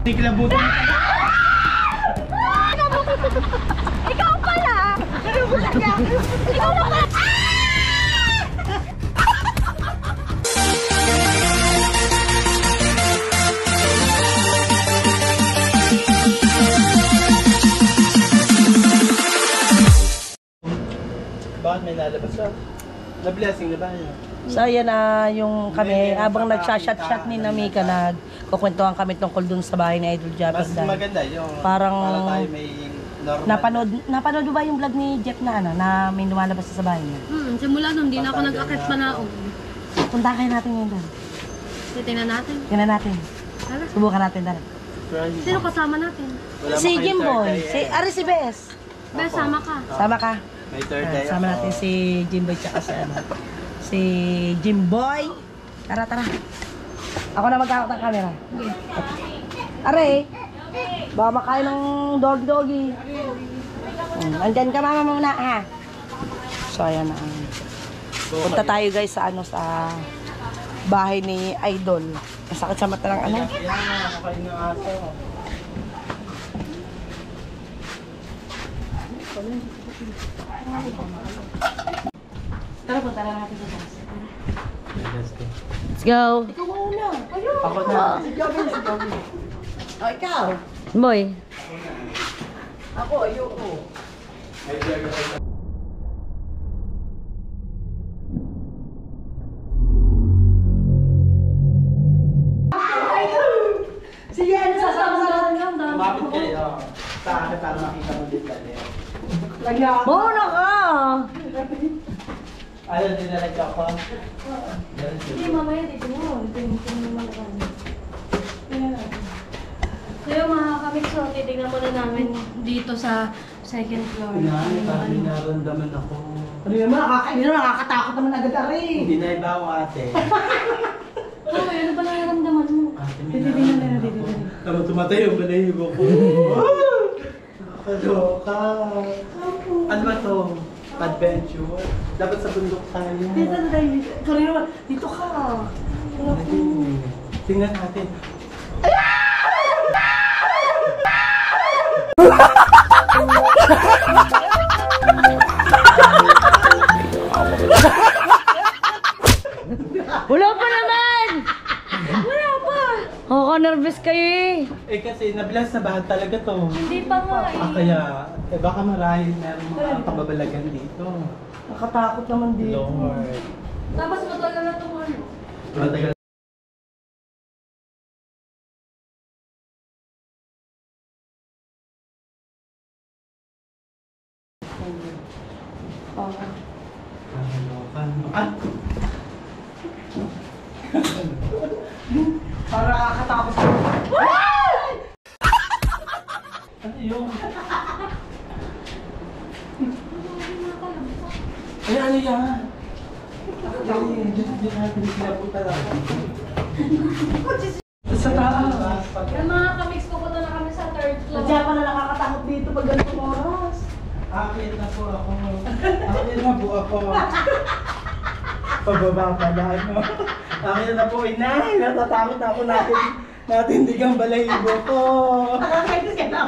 Niklabutan ka. Ikaw pala! Ikaw na pala! Bakit may lalabas siya? Na-blessing na ba niya? So yan na yung kami, habang nagsha-shot ni Namika, nagkukwentuhan kami tungkol dun sa bahay ni Idol Japper. Mas maganda yung parang para tayo may normal. napanood mo ba yung vlog ni Jeff na na may lumalabas sa bahay niya? Simula nun, di na ako nag-akit pa na. Punta kayo natin ngayon doon. Tingnan natin. Tingnan natin. Tara. Subukan natin dali. Sino kasama natin? Wala Si ba kayong Jimboy, third eye, si eh? Ari si Bes. Bes, sama ka. Sama ka. May third eye Sama ako. natin si Jimboy tsaka si si Jimboy. Tara, tara. Ako na magkakot ng camera. Are, baka makain ng dog-doggy. Andyan ka mama muna ha. So ayan na. Punta tayo guys sa sa bahay ni Idol. Masakit sa mata ng ano. Yan, nakakain ng aso. Tara, punta na natin sa taas. Let's go. Ikaw muna. Ako na. Si Joby. O, ikaw. Boy. Ako, ayoko. Sige, ano sasama-sama lang daw. Lumapit kayo sa akin para makita mo din dali. Muna ka! Ayaw din nalag ako. Hindi, mamaya dito mo. Dito mo naman ako. Kaya mga kamikso, titignan muna namin dito sa second floor. Pinami, parang may naramdaman ako. Ano naman, nakakatakot naman agad ka rin. Hindi na iba ako ate. Oh, ano ba nararamdaman mo? Ate, may naramdaman ako. Tama tumatay yung balahibo ko. Nakakaloka. Ano ba to? Adventure? Dapat sa bundok tayo. Dito na tayo. Ikaw rin naman, dito ka. Tingnan natin. Wala pa naman! Wala pa! Oo, nervous kayo eh. Eh kasi nabless na ba talaga to? Hindi pa nga eh. Kaya, baka marahil meron mga kababalagan dito. Nakatakot naman dito. Lord. Tapos matagal na itong ano. Matagal. Para nakakatakot ka. Ano yun? Ay, ano yan? Dito natin sinapunta lang. Sa taas. Yung mga kamix, pupunta na kami sa third floor. Kaya pala nakakatakot dito pag ganitong oras. Akit na po ako. Akit na po ako. Pababa pa na ano. Akit na po, inay. Natatakot na ako natindigang balahibo ko. Nakakaitis ka na.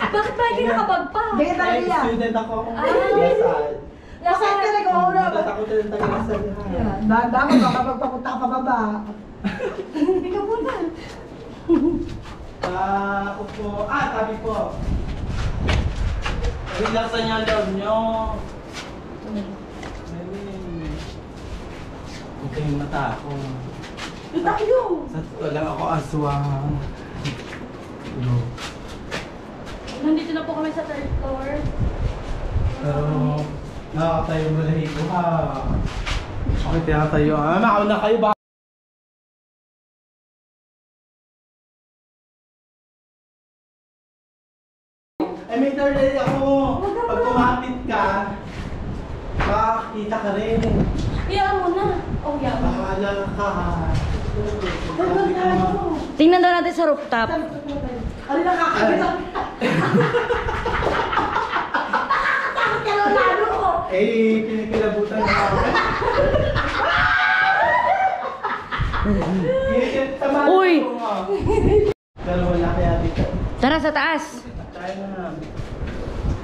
Bakit ba hindi nakabag pa? Ganyan talaga yan. Student ako. Ay. Nasaan ka na kung una? Natatakot rin tayo sa lahat. Dapat baka magpapunta ka pababa. Ikaw muna. Upo. Tabi po. Relaxan niyo ang loob niyo. Huwag kayong matakot. Ito tayo. Sa totoo lang ako aswang. Nandito na po kami sa third floor. Pero nakakatayo mo na hito ha. Okay, tinatayo. Makauna kayo ba? Ay, may third eye ako. Pag kumapit ka, makakita ka rin. Iyaan mo na. Oh, iyaan mo. Bahala ka. Tingnan daw natin sa rooftop. Ano nakakaitis ako? Takot ka na lalo ko. Eh, pinikilabutan na ako. Uy! Tama na ako nga.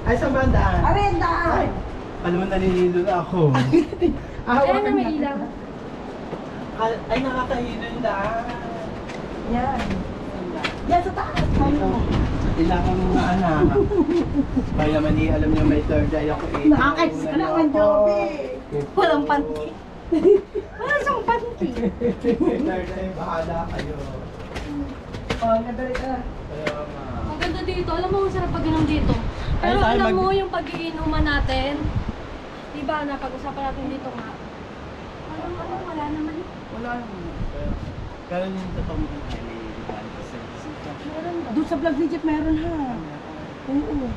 Ay, sa bandaan. Aray, ang daan! Ay, alam mo, naninilo na ako. Ayan na may ilaw. Ay, nakakahilo yung daan. Yan. Yan sa taas. Kailangan mo nga anak. Kaya naman alam niyo may third eye ako eh. Nakakais ka naman, Joby. Walang panty. Wala siyang panty. Third eye, bahala kayo. Oh, nadali ka. Kaya nga. Maganda dito. Alam mo, masarap pag inom dito. Pero Ay, tayo alam mag- mo yung pag-iinuman natin. Diba, napag-usapan natin dito nga. Wala naman. Wala naman. Pero yung totoo mo Doon sa vlog ni Jeff meron ha. Oo.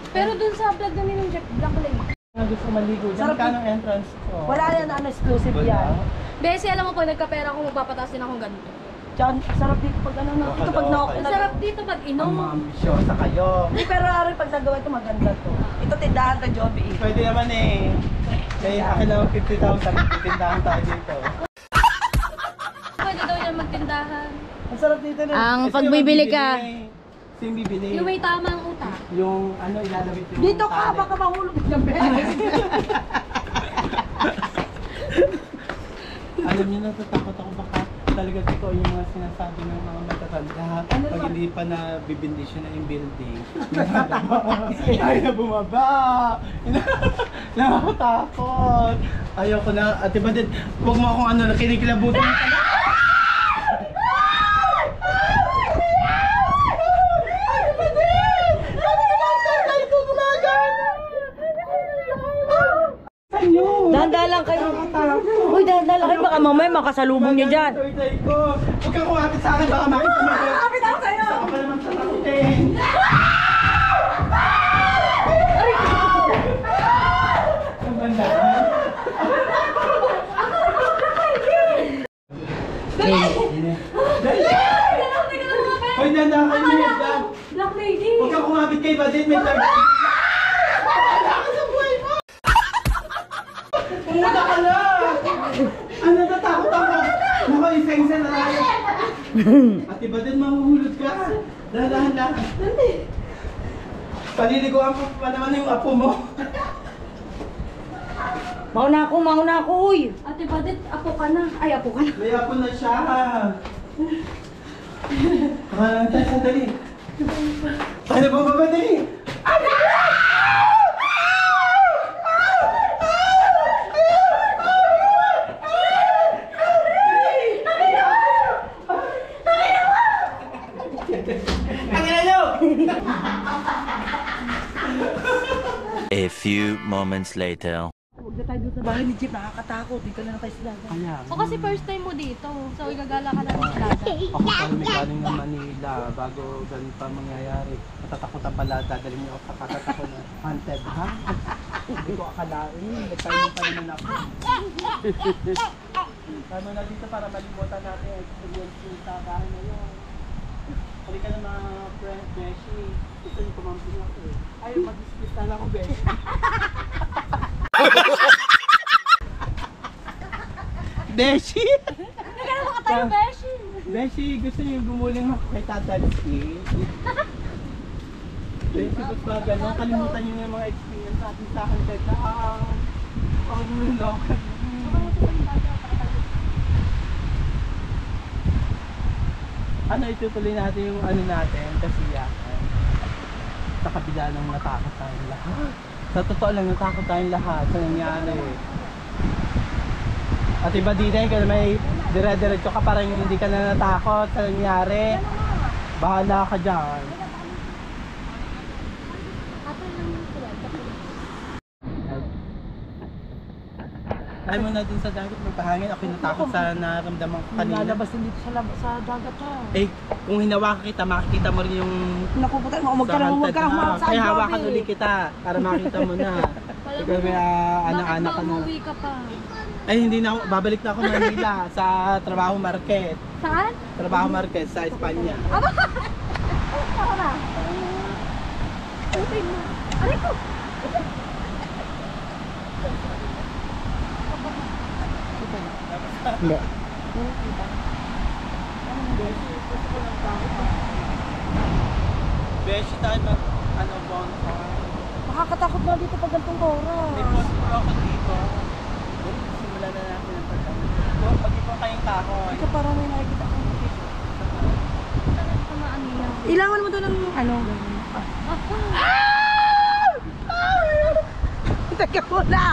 Pero dun sa vlog na ni Jeff Black Lake. gusto maligo dyan. Sarap Magkano entrance ko? Wala yan ano exclusive Wala. yan. Besi, alam mo pag nagkapera ko, magpapataas din akong ganito. Diyan, sarap dito pag ano na. Ito pag Okay. Ang sarap dito pag Ang inom. mga ambisyosa kayo. Hindi, pero ari pag nagawa ito maganda to. Ito tindahan ka, Joby. Pwede naman eh. Kaya akin lang 50,000. Titindahan tayo dito. Pwede daw yan magtindahan. Ang sarap dito na. Ang Eh, sino pagbibili magbibili? ka. Sino bibili? Yung may tamang utak. Yung ano ilalawit yung Dito ka, tali. baka mahulog ng beses. Alam niyo, natatakot ako baka talaga totoo yung mga sinasabi ng mga matatanda. Pag hindi pa na bibindisyon na yung building. Ay na bumaba. Nakakatakot. Ayoko na. At iba din, huwag mo akong ano, kinikilabutan. Dahan-dahan lang kayo. Uy, dahan-dahan lang kayo. Baka mamaya makasalubong niyo dyan. Huwag kang kumapit sa akin, baka makita mo. Kapit ako sa'yo! Saka pa naman tatakutin. Ang banda. Hoy, nanda kayo niya. Black Lady! Huwag kang kumapit kay Badin, may third. Umuna ka na! Ano, natatakot ako? Naku, isa-isa na tayo. At iba din, mahuhulog ka. Dahan-dahan lang. Paliliguan mo pa naman yung apo mo. Mauna ako, uy. Ate Badit, apo ka na. Ay, apo ka na. May apo na siya. Kamalang tayo, sandali. Paano ba babadali? A few moments later. Huwag na tayo doon sa bahay ni Jeep. Nakakatakot. Dito na lang tayo sila. Kaya. O kasi first time mo dito. So, igagala ka na ng plata. Ako pa may galing ng Manila bago ganun pa mangyayari. Matatakotan pala, dadalhin niyo ako kakatako na haunted, ha? Hindi ko akalain, nagkaroon pa naman ako. Tama na dito para malimutan natin ang experience yung sa bahay na yun. Halika na mga friend, Beshi. Gusto niyo kumamping ako eh. Ayaw, mag-dismiss na lang ako, Beshi. Beshi! Nagkala ka tayo, Beshi! Beshi, gusto niyo gumuling ako kay Tata Rizky? Beshi, ba't ba gano'n? Kalimutan niyo yung mga experience natin sa akin. Teka, ang local. Ano, itutuloy natin yung ano natin, kasi sa kabila ng natakot tayong lahat. Sa totoo lang, natakot tayong lahat sa nangyari. At iba din kaya may dire-diretso ka parang hindi ka na natakot sa nangyari. Bahala ka dyan. Ay mo na dun sa dagat, magpahangin. Ako natakot sa naramdaman ko kanina. Lalabas din dito sa dagat ha. Eh, kung hinawakan kita, makikita mo rin yung Nakuputan mo. Huwag ka lang haunted humawak sa Kaya Joby. hawakan ulit kita para makita mo na. Ikaw may anak-anak ka Bakit na. ba umuwi ka pa? Ay, hindi na ako. Babalik na ako Manila sa trabaho market. Saan? Trabaho market sa Espanya. Ako na. Utay mo. Aray ko! Hindi. Beshi tayo mag bonfire. nakakatakot na dito pag gantong oras. May post po ako dito. Simulan na natin ang pagkakas. Pag-ipon kayong kahoy. Ika parang may nakikita ko. Tamaan nila. Ilangan mo doon ng ano. Teka muna.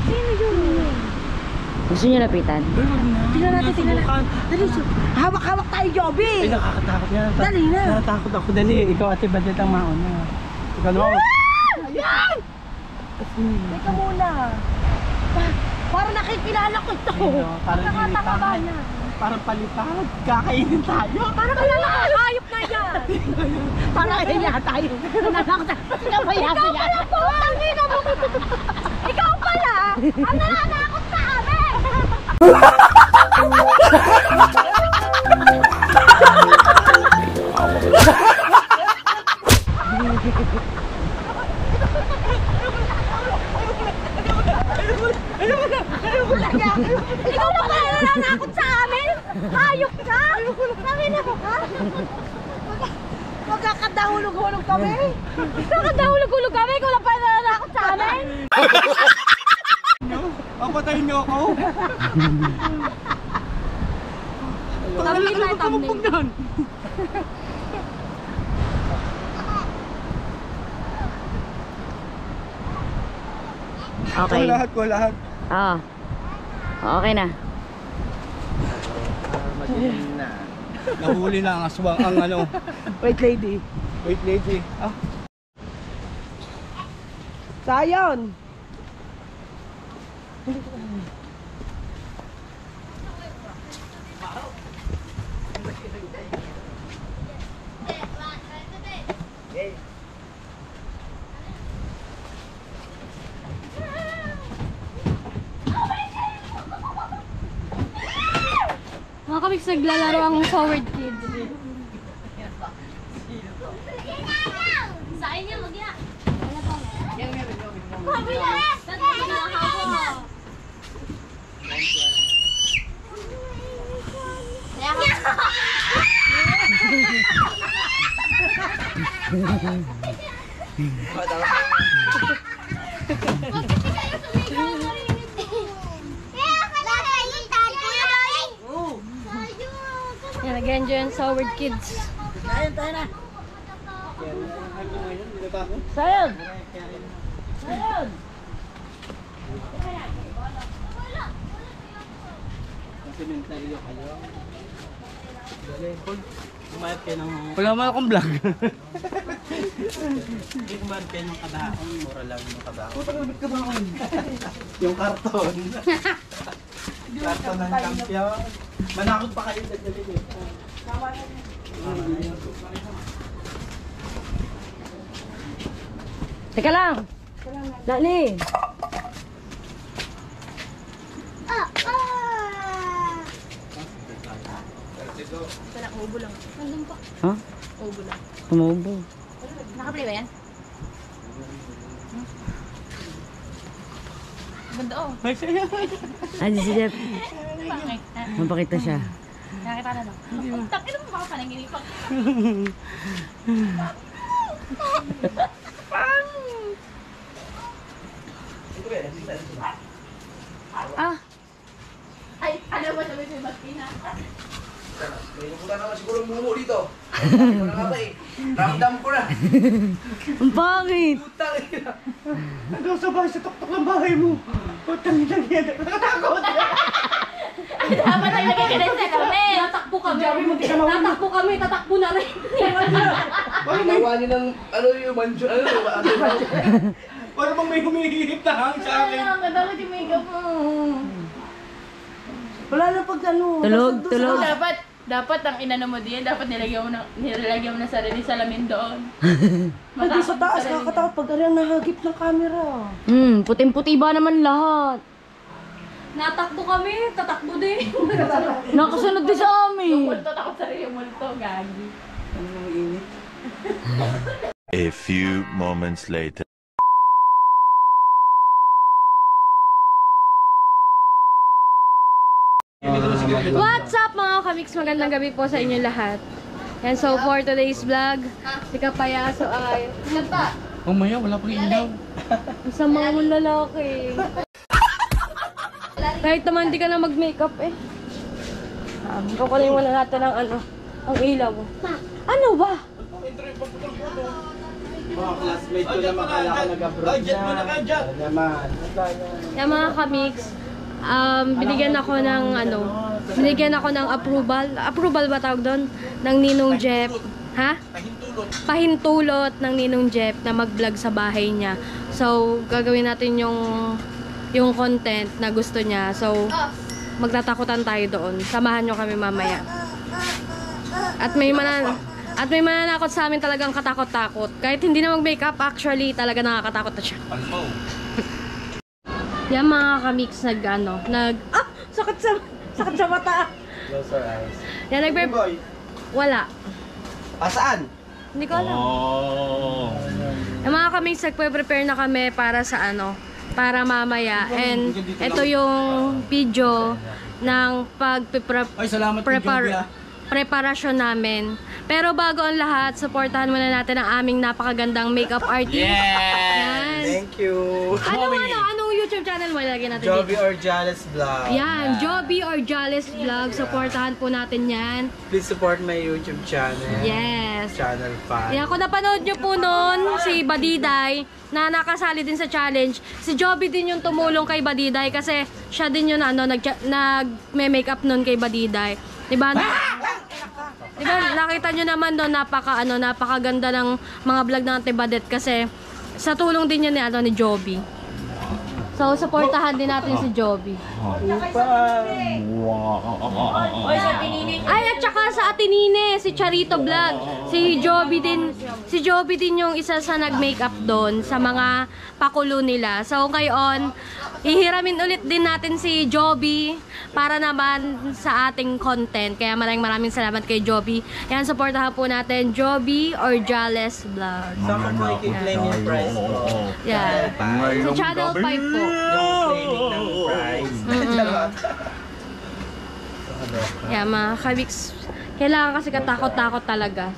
Sino yun? Gusto niyo lapitan? Tingnan natin, tingnan natin. Dali, hawak-hawak tayo, Joby. Ay, nakakatakot nga. Dali na. Natatakot ako. Dali, ikaw Ate Badet ang mauna. Ikaw naman. Ayan! Teka muna. Parang nakikilala ko ito. Parang Nakatanga lilipad. niya. Parang palipad. Kakainin tayo. Parang kilala ko, hayop na yan. Parang kaya tayo. Ikaw ba yan? Ikaw pala po! Tangina mo! Ikaw pala! Ang nananakot sa amin! Ikaw na pala nananakot sa amin? Hayop ka? Tangina mo ka? Magkakadahulog-hulog kami. Nakadahulog-hulog kami, ikaw na pala nananakot sa amin? Papatayin niyo ako. Thumbnail tayo, thumbnail. Okay. Ko lahat. Oo. Okay na. Madilim na. Nahuli na ang aswang ang ano. Wait, lady. Wait, lady. Ah. Sayon. Mga kamiks, naglalaro ang Forward Kids. Sa inyo, mag-ina. Yan, nag-enjoy ang Forward Kids. Sayon, tayo na. Sayon. Sayon. Sementeryo kayo. Kumayat kayo ng... Wala naman akong vlog. Hindi kumayat kayo ng kadaon. Mura lang yung kadaon. Kadaon? Yung karton. Karton ng kampiyon. Manakot pa kayo dagdagan eh. Teka lang. Dali. Ha? Ubo lang. Umubo. Nakaplay ba yan? Ganda oh. Ay, si Jeff. Mapakita siya. Nakita na no? Takina mo baka pananginipan. Ah. Ay, ano ba sabi mo Martina? Wala naman siguro mumo dito. Wala nga ba eh. Ramdam ko na. Ang pangit. Putang ina. Nandun sa bahay, sa tuktok ng bahay mo. Putang ina yan. Nakatakot. Dapat ay nagkakaroon sa kami. Tatakbo kami. Tatakbo kami, tatakbo na rin. Pagkawanin ng ano yung manjo. Ano yung Para bang may humihihip na hang sa akin. Ang ganda ko yung makeup mo. Wala na pag ano. Tulog, nasa- tulog. Dapat ang inano mo diyan, dapat nilagyan mo na sarili salamin doon. Ay, di sa taas, nakakatakot pag ano nahagip ng camera. Puting-puti ba naman lahat? Natakbo kami, tatakbo din. Nakasunod din sa amin. Multo, takot sarili yung multo, gagi. Ano nang init? A few moments later. What's up mga kamiks? Magandang gabi po sa inyo lahat. And so for today's vlog, si Kapayaso ay... Ilan pa? Mamaya, wala pang ilaw. Ang sama mong lalaki. Kahit naman hindi ka na mag-makeup eh. Kukunin muna natin ang ang ilaw. Ano ba? Mga classmate ko naman kala ko nag-abroad na. Ano naman. Kaya mga kamix, binigyan ako ng approval. Approval ba tawag doon? Ng Ninong Jeff. Ha? Pahintulot ng Ninong Jeff na mag-vlog sa bahay niya. So, gagawin natin yung content na gusto niya. So, magtatakutan tayo doon. Samahan nyo kami mamaya. At may mananakot sa amin talagang katakot-takot. Kahit hindi na mag-makeup, actually, talaga nakakatakot na siya. Yan mga kamix sakit sa mata. Close our eyes. Yan, wala. Saan? Hindi ko alam. Yung mga kamix, nagpe-prepare na kami para sa para mamaya. And ito yung video ng preparasyon namin. Pero bago ang lahat, supportahan muna natin ang aming napakagandang makeup artist. Yan. Thank you. Anong YouTube channel mo? Ilagay natin Joby dito. Orjales Vlog. Yan, Joby Orjales Vlog. Supportahan po natin yan. Please support my YouTube channel. Yes. Channel 5. Yan, kung napanood nyo po noon, si Badiday, na nakasali din sa challenge. Si Joby din yung tumulong kay Badiday kasi siya din yung nag-makeup noon kay Badiday. Diba? Diba, nakita nyo naman doon, napakaganda ng mga vlog ng Ate Badet kasi sa tulong din yun ni Joby. So, supportahan din natin si Joby. Ay, at saka sa Ate Nine, si Charito Vlog. Si Joby din yung isa sa nag-makeup doon sa mga pakulo nila. So, ngayon, ihiramin ulit din natin si Joby para naman sa ating content. Kaya maraming salamat kay Joby. Yan, supportahan po natin Joby Orjales Vlog. Saan ko i-claim yung prize ko? Yan. Sa Channel 5 po. Yung claiming ng prize. Yan, mga kabiks. Kailangan kasi katakot-takot talaga.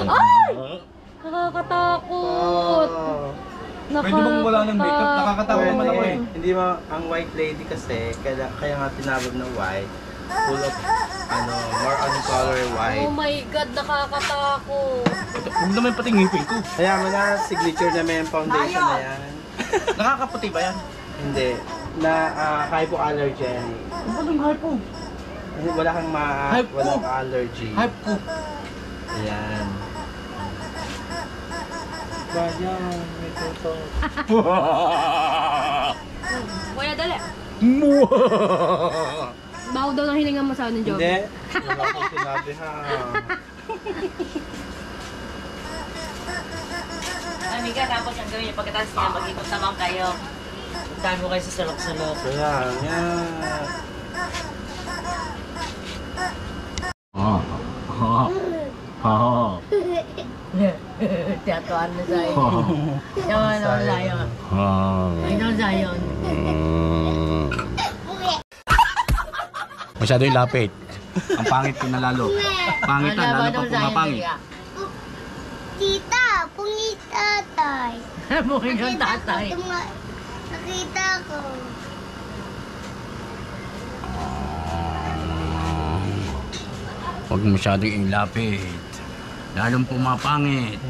Ay! Nakakatakot. Pwede bang wala ng makeup? Nakakatakot naman ako eh. Hindi ba, ang white lady kasi, kaya nga tinawag na white. Full of, more on color white. Oh my God, nakakatakot. Huwag naman pati ngipin ko. Kaya mo na, signature na may foundation na yan. Nakakaputi ba yan? Hindi. Na hypoallergenic. Anong hypo? Wala kang walang allergy. Hypo. Ayan. Bayan, may tuto. Kuya, dali. Bago daw ng hilingan mo sa akin ng Joby. Hindi. Wala akong sinabi ha. Amiga, tapos ang gawin niyo pagkatapos niya, mag-ikot naman kayo. Puntahan mo kayo sa salok-salok. Kaya, yan. Tiyatuan na sa'yo. Yaman ang layon. Ang layon. Masyado yung lapit. Ang pangit ko na lalo. Pangit na, lalo pag pumapangit. Tita, pungit tatay. Bukid ng tatay. Nakita ko. Huwag masyadong ilapit. Lalong pumapangit.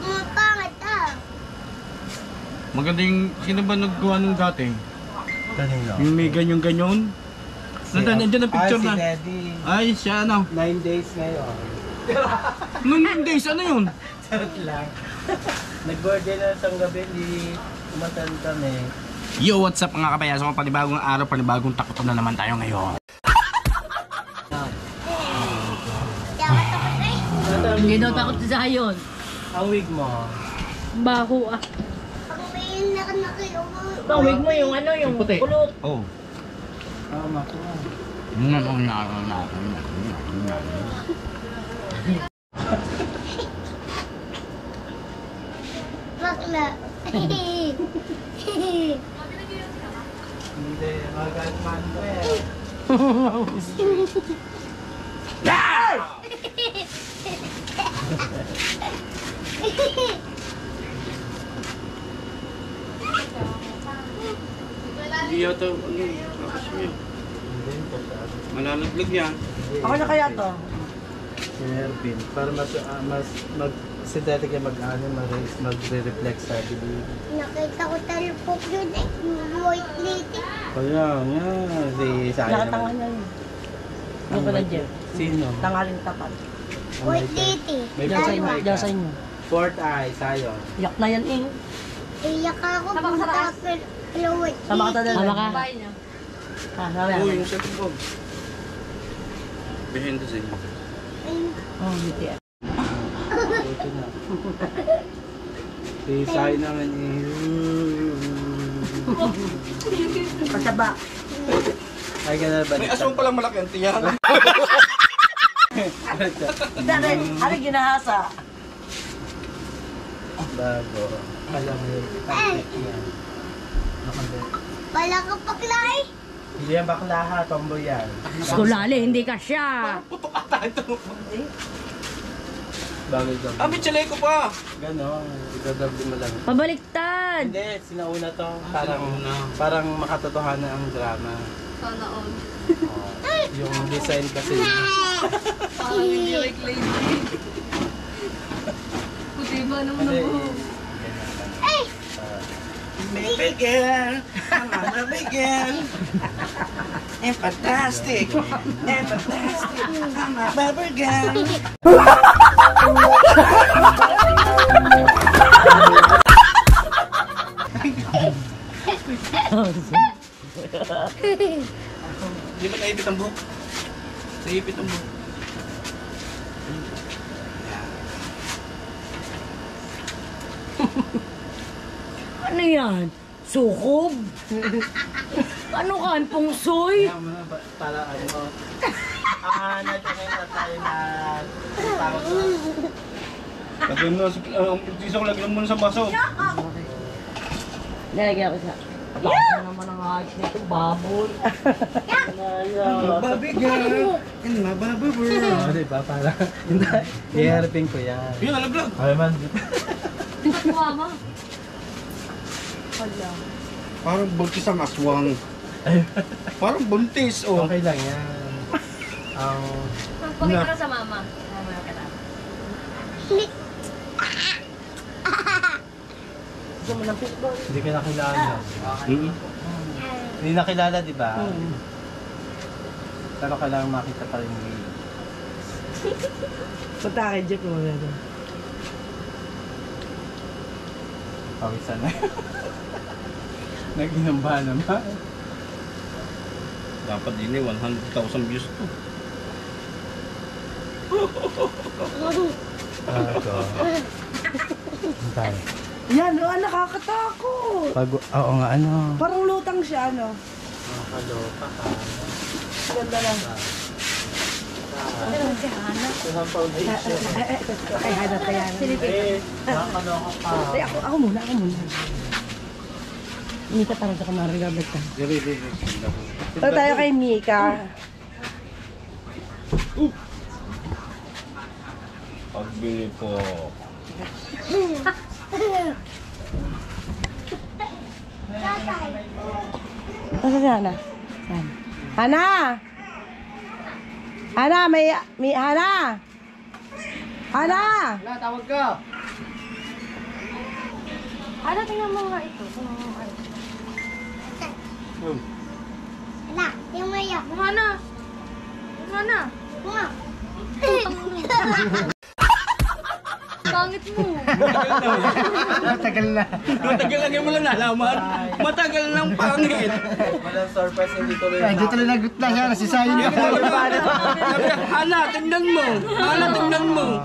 Pumapangit Maganda yung, sino ba naggawa nung dati? Kanino? Yung may ganyan-ganyan? Nandiyan ang picture si na. Daddy. Ay, siya 9 days ngayon. Nung days, ano yun? Charot lang. Nag-birthday na isang gabi, hindi umatan kami. Yo, what's up mga kabayaso? Panibagong araw, panibagong takutan na naman tayo ngayon. Hindi daw takot si Zion. Ang wig mo. Baho ah. Tawig mo yung yung puti. kulot. Oh. Tama ko. Bakla. Hindi, magagman ko eh. Hindi yata, tapos niya. Malalaglag yan. Ako na kaya to. Si Ervin. Para synthetic yung magre-reflect sa bibig. Nakita ko talipok yun eh. Yung white lady. Kaya nga, si Sayo Nakatanga naman. niya yun. Yung pala Jeff. Sino? Tangaling tapat. White lady. May Diyan sa inyo. fourth eye Diyan ka. sa inyo. Fourth eye, Sayo. Yak na yan eh. Iyak ako punta kay white Sama ka lady. talaga. Tama ka. Ah, sabi Oo, ako. yung sa tubog. Behind the scene. Oh, BTS. Ito na. Si Sayo naman Kasaba. Ay, ganun ba? May aswang palang malaki ang tiyan. Dati, ano ginahasa? Bago. Alam mo yun. Yan. Wala ka paklay. Hindi yan bakla ha, tomboy yan. Skulali, hindi ka siya. Putok ata ito. Bagay daw. Ah, may chaleco pa. Ganon, idadabli mo lang. Pabaliktad. Hindi, sinauna to. Parang makatotohanan ang drama. Sana all. Yung design kasi. Parang hindi like lady. Puti ba naman Hindi. ang buhok? Baby girl, baby girl. And fantastic. And fantastic. I'm a baby girl. Di ba naipit ang buhok? Naipit ang buhok. Ano yan? Sukob? Ano ka? Pungsoy? Kaya mo na para ano. Nagkakain na tayo na tawag na. Lagyan mo ang isang lagyan mo sa baso. Nalagyan ko sa... Yeah! Ano naman ang ayos nito, baboy. Baby girl, in my baby world. Diba? Para, i-hairpin ko yan. Yun, nalaglag. Ay man. Nakuha mo. Parang buntis ang aswang. Parang buntis, oh. Okay lang yan. Magpakita ka sa mama. Mamaya ka na. Gusto mo ng fishball? Hindi ka nakilala. Hindi nakilala, di ba? Pero kailangan makita pa rin yung Punta kay Jeff mo na doon. pawisan na. Nag-inamba naman. Dapat din 100,000 views to. Tayo. Yan, oh, nakakatakot. Oo nga, ano. Parang lutang siya, ano? Nakaloka ka. Ganda lang. Isang foundation. Ay, hanap ka yan. Nakaloka ka. Ay, ako muna. Mika, tara sa kamari, gabit ka. Ito tayo kay Mika. Pagbili po. Nasaan si Hana? Saan? Hana! Hana, may Hana! Hana! Wala, tawag ka. Ano, tingnan mo nga ito. Anak, yung maya. Mukha na. Mukha na. Mga. Pangit mo. Matagal na. Matagal lang yung wala nalaman. Matagal lang pangit. Walang surprise, hindi tuloy. Ay, dito na nagot na siya. Nasisayin niya. Ana, tingnan mo. Ana, tingnan mo.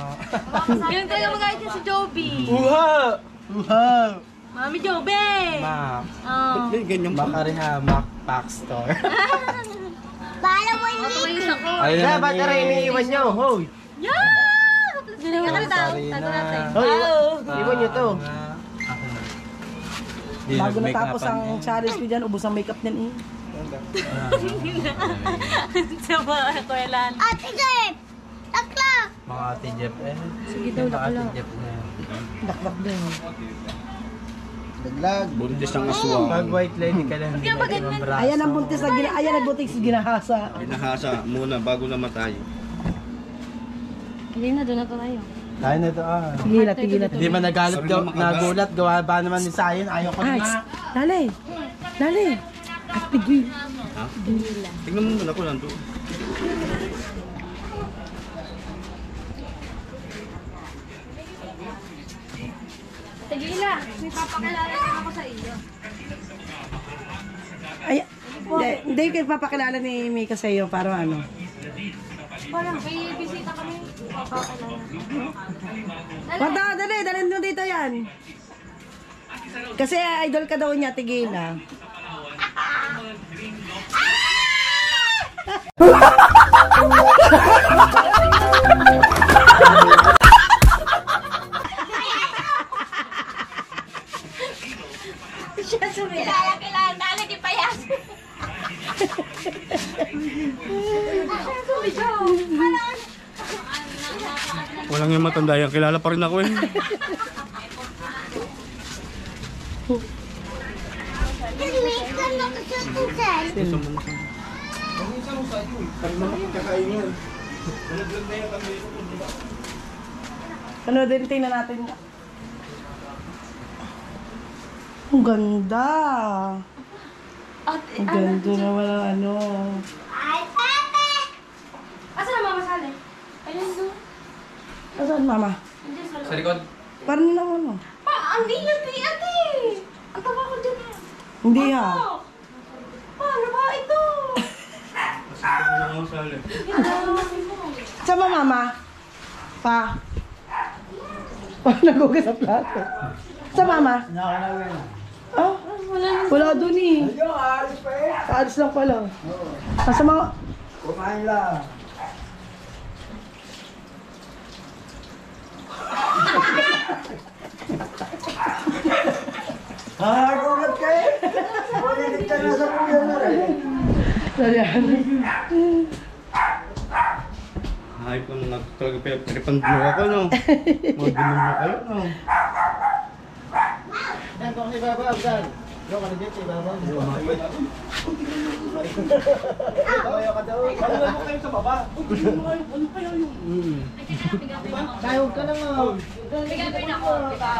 Ganun talaga mag-ayos niya si Joby. Uha! Wow! Mami Joby! Mac. Oh. Ganyan ba? Makariha, Mac Pack Store. Paalam mo Ayos ako. Ayun na, ba't iniiwan niyo? Hoy! Yeah! Galing ka na tayo. Tato natin. Iwan niyo to. Bago natapos ang challenge ko dyan, ubos ang makeup niyan eh. Sa mga kwelan. Ate Jeff! Taklak! Mga Ate Jeff eh. Sige daw, Mga Ate lakla. Jeff na yan. Dakdak din. Daglag. Buntis ng aswang. Pag white lady ka lang, hindi na ibang braso. Ayan ang buntis na ayan ang buntis ginahasa. Pinahasa muna bago namatay. Hindi na, doon na tayo. Tayo na ito Tigilat, tigilat. Hindi man nagulat, gawa ba naman ni Sayon, ayaw ko na Ay, nga. dali. Dali. At tigil. Ha? Tingnan mo muna ko nandun. Tagila, may papakilala na ako sa iyo. Ay, hindi kayo papakilala ni Mika sa iyo para ano. Parang may bisita kami. Wala, dali mo dito yan. Kasi idol ka daw niya, tigil na. Kailangan dali di payas. Walang yung matanda yan. Kilala pa rin ako eh. Ano din, tingnan natin. Ang ganda. Ang ganda naman ang ano. Asa na mama sali? Ayun doon. Saan mama? Sa likod? Parang nila ano. Pa, hindi yan kay ate. Ang taba ko dyan eh. Hindi ha. Pa, ano ba ito? Saan ba mama? Pa? Pa, nagugas sa plato. Saan mama? Oh, wala doon eh. Kaalis lang pala. Sa mga... Kumain lang. Gulat kayo. Bulilit ka na sa puya na rin. Ayan. Ay po na talaga pinapanipan mo ako no. Mga ganun na kayo no. Yan kung si Baba, Abdan. Yo, ka na dito, si Baba. Ayaw ka daw. Ano mo kayo sa baba? Ano kaya yun? Tayog ka na nga. Bigyan ako, di ba?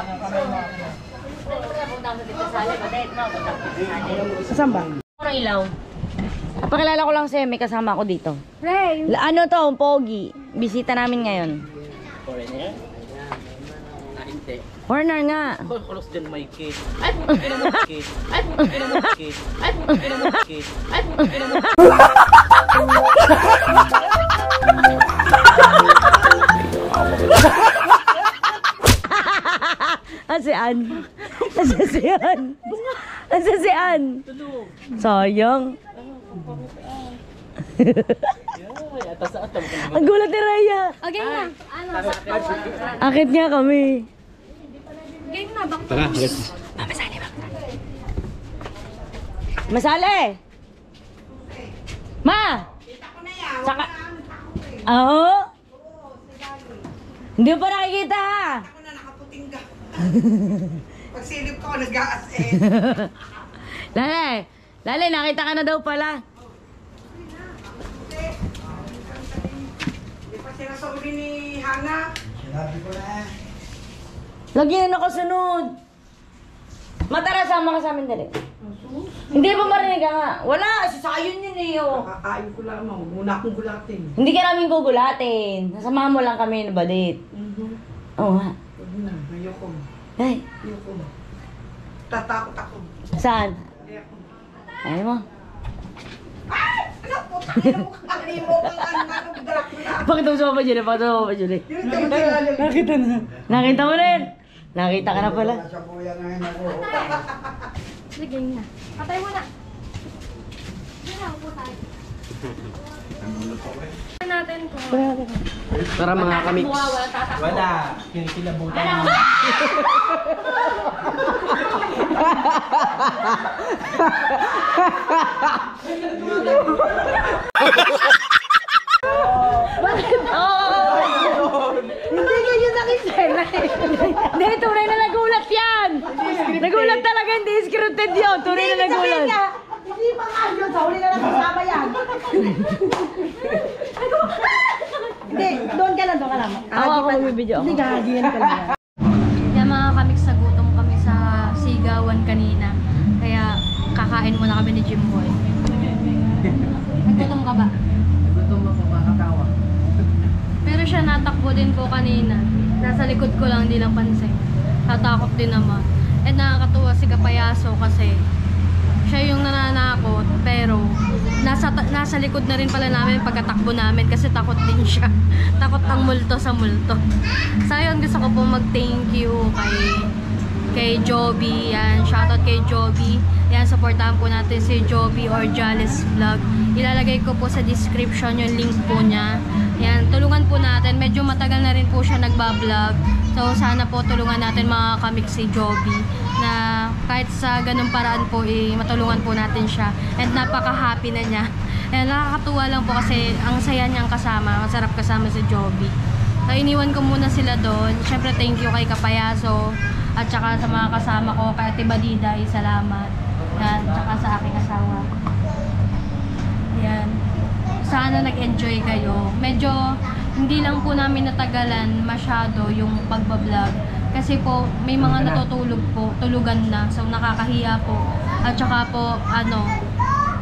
Punta ko dito sa sali, badait mo, punta ko sa sali. Saan ba? Ang ilaw. Pakilala ko lang sa'yo, may kasama ako dito. Ray! Ano to, Pogi. Bisita namin ngayon. Foreigner? Hindi. Foreigner nga. Kulos dyan may cake. Ay, ina mo cake. Ay, ina mo cake. Ay, ina mo cake. Ay, ina mo Asian. Asian. Asian. Sayang. Ang gulat ni Raya. Okay na. Ano? Akit niya kami. Game na. Bak Tara, let's. Masali. Ma! Saka... Oo? Hindi mo pa nakikita ha? Ako na nakaputing ka. Pagsilip ko, nag-a-as-eh. Lale, nakita ka na daw pala. Hindi pa sinasauli ni Hana. Sinabi ko na eh. Lagyan na nakasunod. Matara, sama ka sa amin dali. Hindi ba marinig ka nga? Wala, sasayon yun eh. Oh. Kakain ko lamang. Huwag muna akong gulatin. Hindi ka namin gugulatin. Nasamahan mo lang kami na badit. Oo nga. Huwag na. Ayoko. Ay, Ayoko. Tatakot ako. saan? Ayoko. Ayaw mo. Ano po? Takin mo kakalimu kang ano. Dracula. Pakita mo sa Papa Julie, pakita mo sa Papa Julie. Yun tayo tilalim. Nakita na. Nakita mo rin. Nakita ka na pala. Nasa puya ngayon ako. Sige na. Patay mo na. Sige na, upo tayo. Natin ko. Tara mga kamix. Wala. Kinikilabutan mo. Hindi, ganyan nakita. Hindi, tunay na nagulat yan. Nagulat talaga. tunay na nagulat. Hindi pa nga yun. Sa huli na lang kasama yan. Hindi, doon ka lang. Ako magbibideo ako. Hindi, gahagihan ka lang. Kaya mga kamix, nagutom kami sa sigawan kanina. Kaya kakain muna kami ni Jimboy. Nagutom ka ba? Gutom ako, makatawa. Pero siya natakbo din po kanina. Nasa likod ko lang, hindi lang pansin. Tatakot din naman. At nakakatuwa si Kapayaso kasi siya yung nananakot, pero nasa likod na rin pala namin pagkatakbo namin kasi takot din siya. Takot ang multo sa multo. So yun, gusto ko po mag-thank you kay Joby. Yan, shoutout kay Joby. Yan, supportahan po natin si Joby or Jales Vlog. Ilalagay ko po sa description yung link po niya. Yan, tulungan po natin. Medyo matagal na rin po siya nagbablog. So, sana po tulungan natin mga kamix si Joby na kahit sa ganung paraan po, matulungan po natin siya. And napaka-happy na niya. And nakakatuwa lang po kasi ang saya niyang kasama. Masarap kasama si Joby. So, iniwan ko muna sila doon. Siyempre, thank you kay Kapayaso at saka sa mga kasama ko, kay Ate Badiday, salamat. Yan, tsaka sa aking asawa. Yan. Sana nag-enjoy kayo. Medyo hindi lang po namin natagalan masyado yung pagbablog. Kasi po, may mga natutulog po, tulugan na. So, nakakahiya po. At saka po,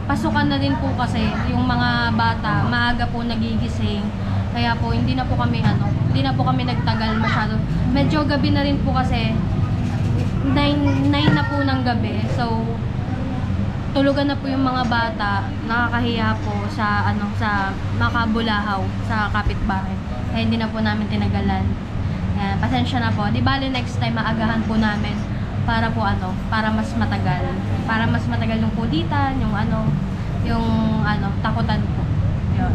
pasukan na din po kasi yung mga bata, maaga po nagigising. Kaya po, hindi na po kami nagtagal masyado. Medyo gabi na rin po kasi, 9 na po ng gabi. So, tulugan na po yung mga bata. Nakakahiya po sa makabulahaw sa kapitbahay. Kaya hindi na po namin tinagalan. Yan, pasensya na po. Di bali next time maagahan po namin para po para mas matagal. Para mas matagal yung kulitan, yung takutan po. Yun.